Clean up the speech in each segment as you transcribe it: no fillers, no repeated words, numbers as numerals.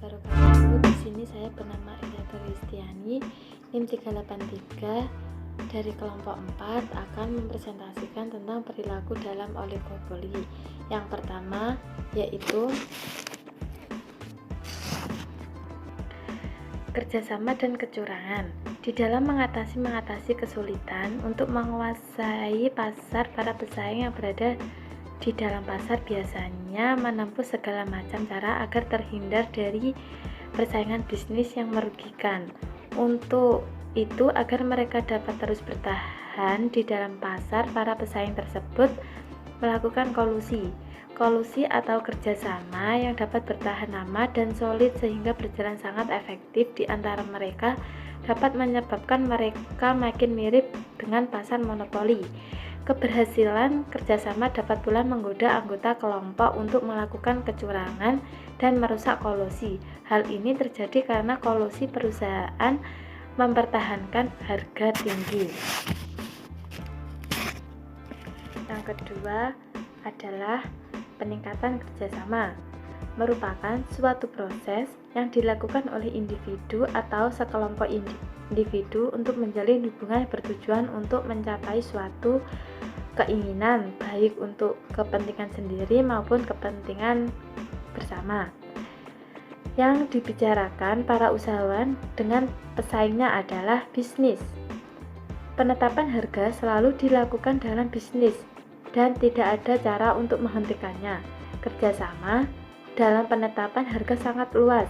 wabarakatuh. Di sini saya bernama Ida Kristiani, NIM 383 dari kelompok 4 akan mempresentasikan tentang perilaku dalam oligopoli. Yang pertama yaitu kerjasama dan kecurangan. Di dalam mengatasi kesulitan untuk menguasai pasar, para pesaing yang berada di dalam pasar biasanya menempuh segala macam cara agar terhindar dari persaingan bisnis yang merugikan. Untuk itu, agar mereka dapat terus bertahan di dalam pasar, para pesaing tersebut melakukan kolusi atau kerjasama yang dapat bertahan lama dan solid sehingga berjalan sangat efektif di antara mereka, dapat menyebabkan mereka makin mirip dengan pasar monopoli. Keberhasilan kerjasama dapat pula menggoda anggota kelompok untuk melakukan kecurangan dan merusak kolusi. Hal ini terjadi karena kolusi perusahaan mempertahankan harga tinggi. Yang kedua adalah peningkatan kerjasama. Merupakan suatu proses yang dilakukan oleh individu atau sekelompok individu untuk menjalin hubungan bertujuan untuk mencapai suatu keinginan, baik untuk kepentingan sendiri maupun kepentingan bersama. Yang dibicarakan para usahawan dengan pesaingnya adalah bisnis. Penetapan harga selalu dilakukan dalam bisnis dan tidak ada cara untuk menghentikannya. Kerjasama dalam penetapan harga sangat luas.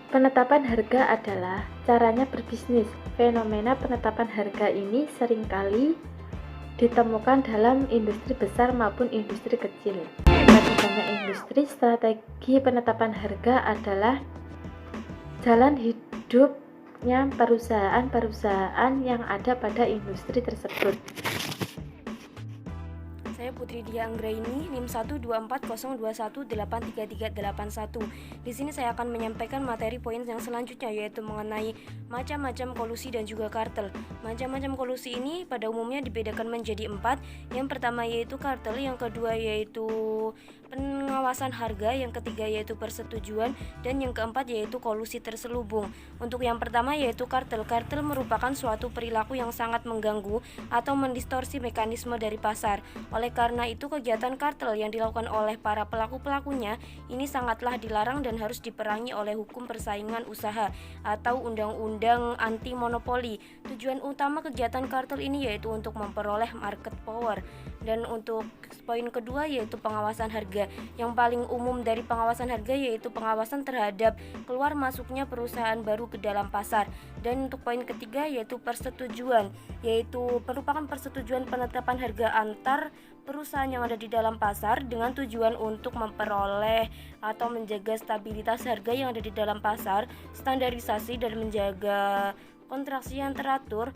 Penetapan harga adalah caranya berbisnis. Fenomena penetapan harga ini seringkali ditemukan dalam industri besar maupun industri kecil. Bagi banyak industri, strategi penetapan harga adalah jalan hidupnya perusahaan-perusahaan yang ada pada industri tersebut. Saya Putri Dia Anggraini, NIM 12402183381. Di sini saya akan menyampaikan materi poin yang selanjutnya, yaitu mengenai macam-macam kolusi dan juga kartel. Macam-macam kolusi ini pada umumnya dibedakan menjadi 4. Yang pertama yaitu kartel, yang kedua yaitu pengawasan harga, yang ketiga yaitu persetujuan, dan yang keempat yaitu kolusi terselubung. Untuk yang pertama yaitu kartel. Kartel merupakan suatu perilaku yang sangat mengganggu atau mendistorsi mekanisme dari pasar. Oleh karena itu, kegiatan kartel yang dilakukan oleh para pelaku-pelakunya ini sangatlah dilarang dan harus diperangi oleh hukum persaingan usaha atau undang-undang anti monopoli. Tujuan utama kegiatan kartel ini yaitu untuk memperoleh market power. Dan untuk poin kedua yaitu pengawasan harga. Yang paling umum dari pengawasan harga yaitu pengawasan terhadap keluar masuknya perusahaan baru ke dalam pasar. Dan untuk poin ketiga yaitu persetujuan, yaitu merupakan persetujuan penetapan harga antar perusahaan yang ada di dalam pasar dengan tujuan untuk memperoleh atau menjaga stabilitas harga yang ada di dalam pasar, standarisasi dan menjaga kontraksi yang teratur,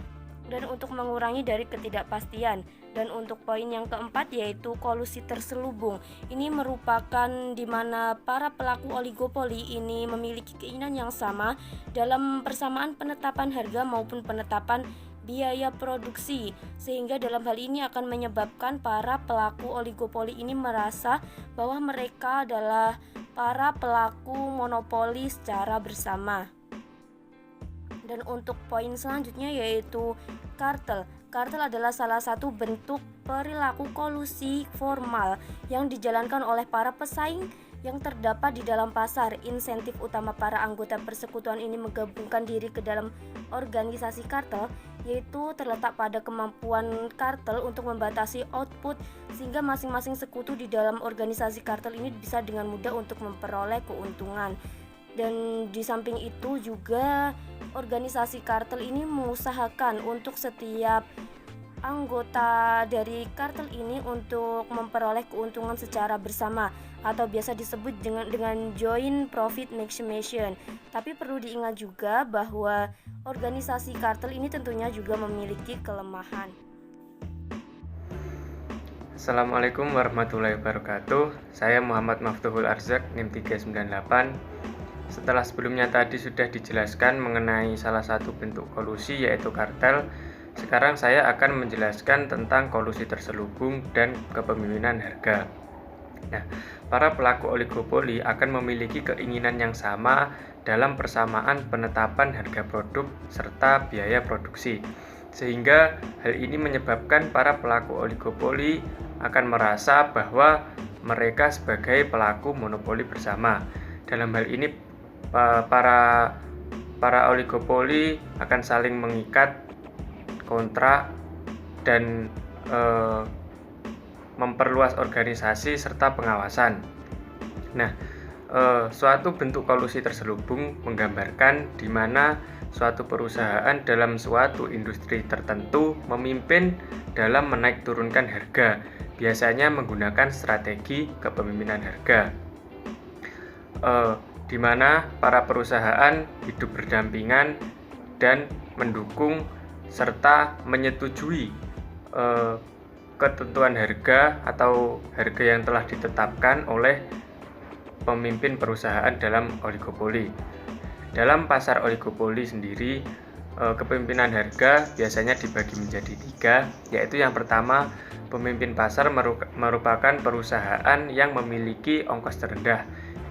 dan untuk mengurangi dari ketidakpastian. Dan untuk poin yang keempat yaitu kolusi terselubung. Ini merupakan di mana para pelaku oligopoli ini memiliki keinginan yang sama dalam persamaan penetapan harga maupun penetapan biaya produksi, sehingga dalam hal ini akan menyebabkan para pelaku oligopoli ini merasa bahwa mereka adalah para pelaku monopoli secara bersama. Dan untuk poin selanjutnya yaitu kartel. Kartel adalah salah satu bentuk perilaku kolusi formal yang dijalankan oleh para pesaing yang terdapat di dalam pasar. Insentif utama para anggota persekutuan ini menggabungkan diri ke dalam organisasi kartel yaitu terletak pada kemampuan kartel untuk membatasi output, sehingga masing-masing sekutu di dalam organisasi kartel ini bisa dengan mudah untuk memperoleh keuntungan. Dan di samping itu juga organisasi kartel ini mengusahakan untuk setiap anggota dari kartel ini untuk memperoleh keuntungan secara bersama atau biasa disebut dengan joint profit maximization. Tapi perlu diingat juga bahwa organisasi kartel ini tentunya juga memiliki kelemahan. Assalamualaikum warahmatullahi wabarakatuh. Saya Muhammad Maftuhul Arzak, NIM 398. Setelah sebelumnya tadi sudah dijelaskan mengenai salah satu bentuk kolusi yaitu kartel, sekarang saya akan menjelaskan tentang kolusi terselubung dan kepemimpinan harga. Nah, para pelaku oligopoli akan memiliki keinginan yang sama dalam persamaan penetapan harga produk serta biaya produksi, sehingga hal ini menyebabkan para pelaku oligopoli akan merasa bahwa mereka sebagai pelaku monopoli bersama. Dalam hal ini, para oligopoli akan saling mengikat kontrak dan memperluas organisasi serta pengawasan. Nah, suatu bentuk kolusi terselubung menggambarkan di mana suatu perusahaan dalam suatu industri tertentu memimpin dalam menaik turunkan harga, biasanya menggunakan strategi kepemimpinan harga, di mana para perusahaan hidup berdampingan dan mendukung serta menyetujui ketentuan harga atau harga yang telah ditetapkan oleh pemimpin perusahaan dalam oligopoli. Dalam pasar oligopoli sendiri, kepemimpinan harga biasanya dibagi menjadi 3, yaitu yang pertama, pemimpin pasar merupakan perusahaan yang memiliki ongkos terendah.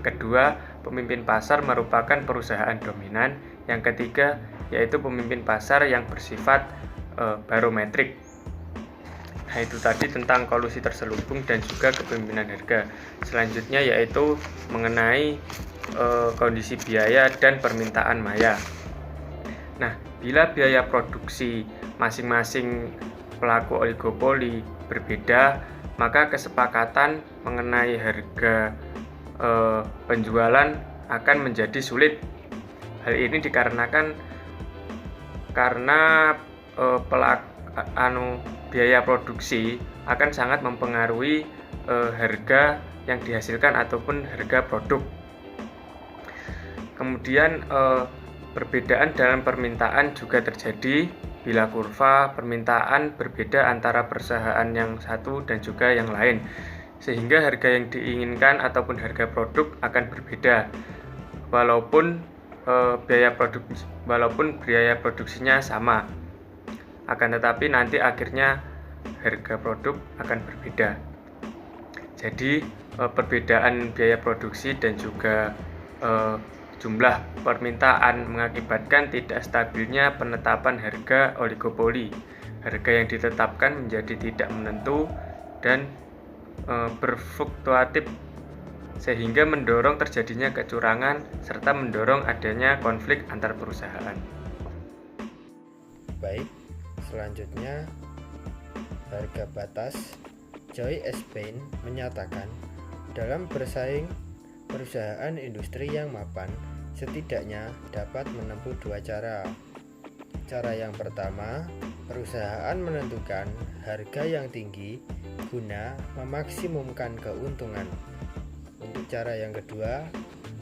Kedua, pemimpin pasar merupakan perusahaan dominan. Yang ketiga, yaitu pemimpin pasar yang bersifat barometrik. Nah, itu tadi tentang kolusi terselubung dan juga kepemimpinan harga. Selanjutnya yaitu mengenai kondisi biaya dan permintaan maya. Nah, bila biaya produksi masing-masing pelaku oligopoli berbeda, maka kesepakatan mengenai harga penjualan akan menjadi sulit. Hal ini dikarenakan karena biaya produksi akan sangat mempengaruhi harga yang dihasilkan ataupun harga produk. Kemudian perbedaan dalam permintaan juga terjadi bila kurva permintaan berbeda antara perusahaan yang satu dan juga yang lain, sehingga harga yang diinginkan ataupun harga produk akan berbeda walaupun biaya produksinya sama. Akan tetapi nanti akhirnya harga produk akan berbeda. Jadi perbedaan biaya produksi dan juga jumlah permintaan mengakibatkan tidak stabilnya penetapan harga oligopoli. Harga yang ditetapkan menjadi tidak menentu dan berfluktuatif, sehingga mendorong terjadinya kecurangan serta mendorong adanya konflik antar perusahaan. Baik, selanjutnya harga batas. Joy Spain menyatakan, dalam bersaing, perusahaan industri yang mapan setidaknya dapat menempuh 2 cara. Cara yang pertama, perusahaan menentukan harga yang tinggi guna memaksimumkan keuntungan. Untuk cara yang kedua,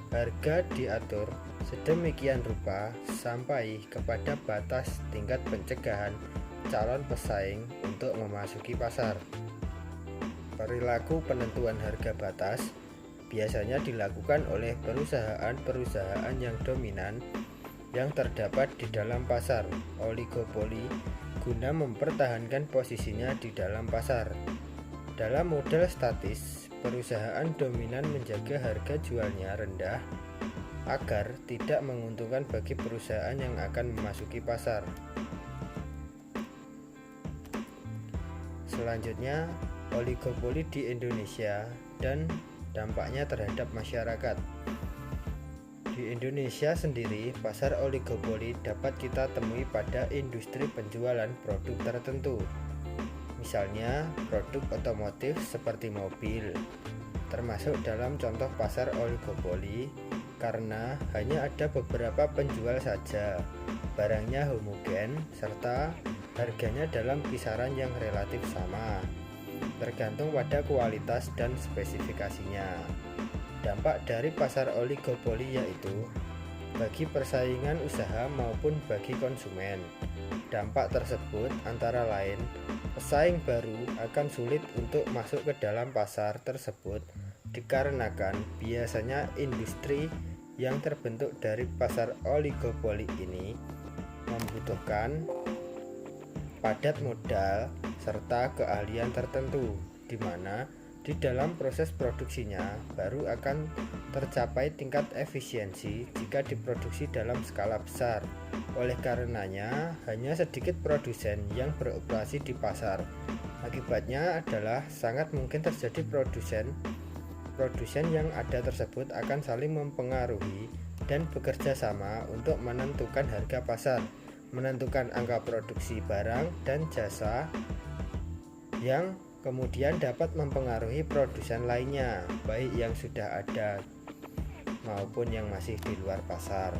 harga diatur sedemikian rupa sampai kepada batas tingkat pencegahan calon pesaing untuk memasuki pasar. Perilaku penentuan harga batas biasanya dilakukan oleh perusahaan-perusahaan yang dominan yang terdapat di dalam pasar oligopoli guna mempertahankan posisinya di dalam pasar. Dalam model statis, perusahaan dominan menjaga harga jualnya rendah agar tidak menguntungkan bagi perusahaan yang akan memasuki pasar. Selanjutnya, oligopoli di Indonesia dan dampaknya terhadap masyarakat. Di Indonesia sendiri, pasar oligopoli dapat kita temui pada industri penjualan produk tertentu. Misalnya, produk otomotif seperti mobil, termasuk dalam contoh pasar oligopoli karena hanya ada beberapa penjual saja, barangnya homogen, serta harganya dalam kisaran yang relatif sama, tergantung pada kualitas dan spesifikasinya. Dampak dari pasar oligopoli yaitu bagi persaingan usaha maupun bagi konsumen. Dampak tersebut antara lain, pesaing baru akan sulit untuk masuk ke dalam pasar tersebut dikarenakan biasanya industri yang terbentuk dari pasar oligopoli ini membutuhkan padat modal serta keahlian tertentu, di mana Di dalam proses produksinya baru akan tercapai tingkat efisiensi jika diproduksi dalam skala besar. Oleh karenanya, hanya sedikit produsen yang beroperasi di pasar. Akibatnya adalah sangat mungkin terjadi produsen yang ada tersebut akan saling mempengaruhi dan bekerja sama untuk menentukan harga pasar, menentukan angka produksi barang dan jasa yang kemudian dapat mempengaruhi produsen lainnya, baik yang sudah ada maupun yang masih di luar pasar.